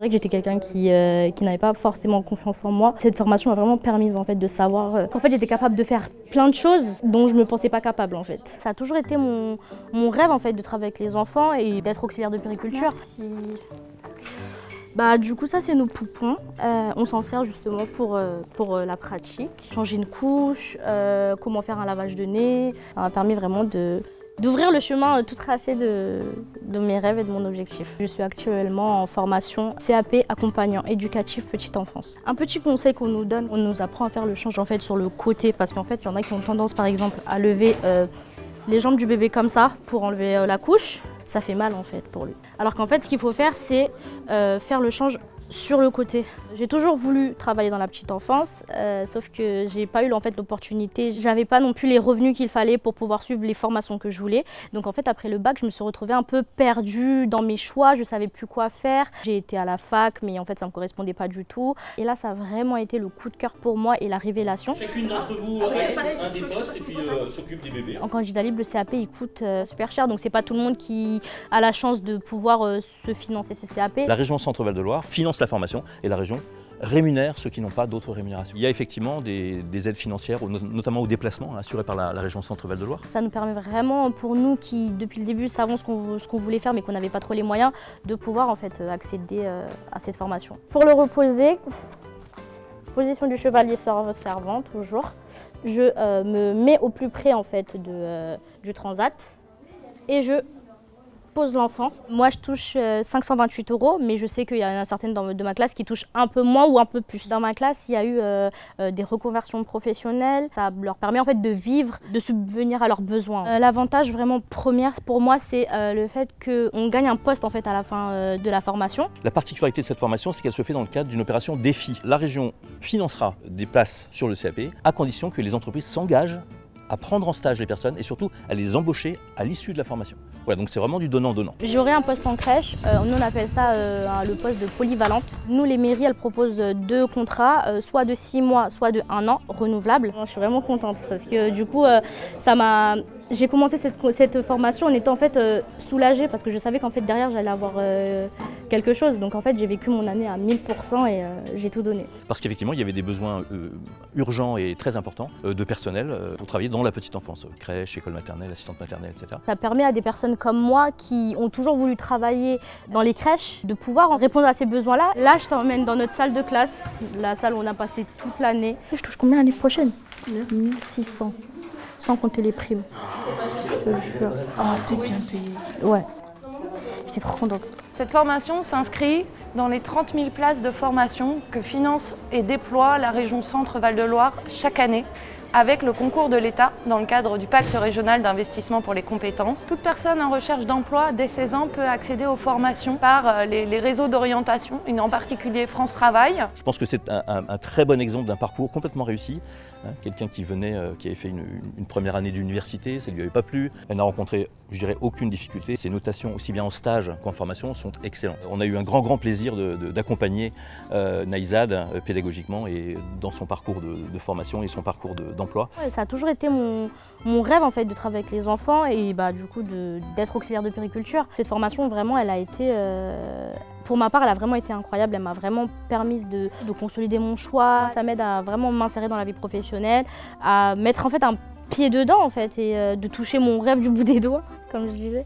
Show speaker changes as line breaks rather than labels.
C'est vrai que j'étais quelqu'un qui n'avait pas forcément confiance en moi. Cette formation m'a vraiment permis en fait, de savoir qu'en fait, j'étais capable de faire plein de choses dont je ne me pensais pas capable. En fait. Ça a toujours été mon rêve en fait, de travailler avec les enfants et d'être auxiliaire de puériculture. Du coup, ça, c'est nos poupons. On s'en sert justement pour la pratique. Changer une couche, comment faire un lavage de nez. Ça m'a permis vraiment d'ouvrir le chemin tout tracé de mes rêves et de mon objectif. Je suis actuellement en formation CAP accompagnant éducatif petite enfance. Un petit conseil qu'on nous donne, on nous apprend à faire le change en fait sur le côté parce qu'en fait, il y en a qui ont tendance par exemple à lever les jambes du bébé comme ça pour enlever la couche. Ça fait mal en fait pour lui. Alors qu'en fait, ce qu'il faut faire, c'est faire le change sur le côté. J'ai toujours voulu travailler dans la petite enfance, sauf que j'ai pas eu en fait l'opportunité. J'avais pas non plus les revenus qu'il fallait pour pouvoir suivre les formations que je voulais. Donc en fait, après le bac, je me suis retrouvée un peu perdue dans mes choix. Je savais plus quoi faire. J'ai été à la fac, mais en fait, ça me correspondait pas du tout. Et là, ça a vraiment été le coup de cœur pour moi et la révélation.
Chacune d'entre vous reste un des postes et puis s'occupe des bébés.
En candidat libre, le CAP, il coûte super cher. Donc c'est pas tout le monde qui a la chance de pouvoir se financer ce CAP.
La région Centre-Val de Loire finance la formation et la région rémunère ceux qui n'ont pas d'autres rémunérations. Il y a effectivement des aides financières, notamment au déplacement, assurées par la région Centre-Val de Loire.
Ça nous permet vraiment, pour nous qui depuis le début savons ce qu'on voulait faire mais qu'on n'avait pas trop les moyens, de pouvoir en fait accéder à cette formation. Pour le reposer, position du chevalier servant toujours. Je me mets au plus près en fait du transat et je pose l'enfant. Moi, je touche 528 €, mais je sais qu'il y en a certaines de ma classe qui touchent un peu moins ou un peu plus. Dans ma classe, il y a eu des reconversions professionnelles. Ça leur permet en fait de vivre, de subvenir à leurs besoins. L'avantage vraiment premier pour moi, c'est le fait qu'on gagne un poste en fait à la fin de la formation.
La particularité de cette formation, c'est qu'elle se fait dans le cadre d'une opération défi. La région financera des places sur le CAP à condition que les entreprises s'engagent à prendre en stage les personnes et surtout à les embaucher à l'issue de la formation. Voilà, donc c'est vraiment du donnant-donnant.
J'aurai un poste en crèche, nous on appelle ça le poste de polyvalente. Nous les mairies, elles proposent 2 contrats, soit de 6 mois, soit de 1 an, renouvelables. Je suis vraiment contente parce que du coup, j'ai commencé cette formation en étant en fait soulagée parce que je savais qu'en fait derrière j'allais avoir quelque chose. Donc en fait j'ai vécu mon année à 1000% et j'ai tout donné.
Parce qu'effectivement il y avait des besoins urgents et très importants de personnel pour travailler dans la petite enfance, crèche, école maternelle, assistante maternelle, etc.
Ça permet à des personnes comme moi qui ont toujours voulu travailler dans les crèches de pouvoir répondre à ces besoins-là. Là je t'emmène dans notre salle de classe, la salle où on a passé toute l'année. Je touche combien l'année prochaine? 1600. Sans compter les primes. Je te jure.
Ah, t'es bien payée.
Ouais. J'étais trop contente.
Cette formation s'inscrit dans les 30 000 places de formation que finance et déploie la région Centre-Val de Loire chaque année avec le concours de l'État dans le cadre du pacte régional d'investissement pour les compétences. Toute personne en recherche d'emploi dès 16 ans peut accéder aux formations par les réseaux d'orientation, et en particulier France Travail.
Je pense que c'est un très bon exemple d'un parcours complètement réussi. Quelqu'un qui avait fait une première année d'université, ça ne lui avait pas plu. Elle n'a rencontré, je dirais, aucune difficulté. Ses notations, aussi bien en stage qu'en formation, sont excellentes. On a eu un grand plaisir d'accompagner Naïzad pédagogiquement et dans son parcours de formation et son parcours d'emploi.
Ouais, ça a toujours été mon rêve en fait de travailler avec les enfants et du coup d'être auxiliaire de puériculture. Cette formation vraiment elle a été, pour ma part elle a vraiment été incroyable, elle m'a vraiment permis de consolider mon choix. Ça m'aide à vraiment m'insérer dans la vie professionnelle, à mettre en fait un pied dedans en fait et de toucher mon rêve du bout des doigts comme je disais.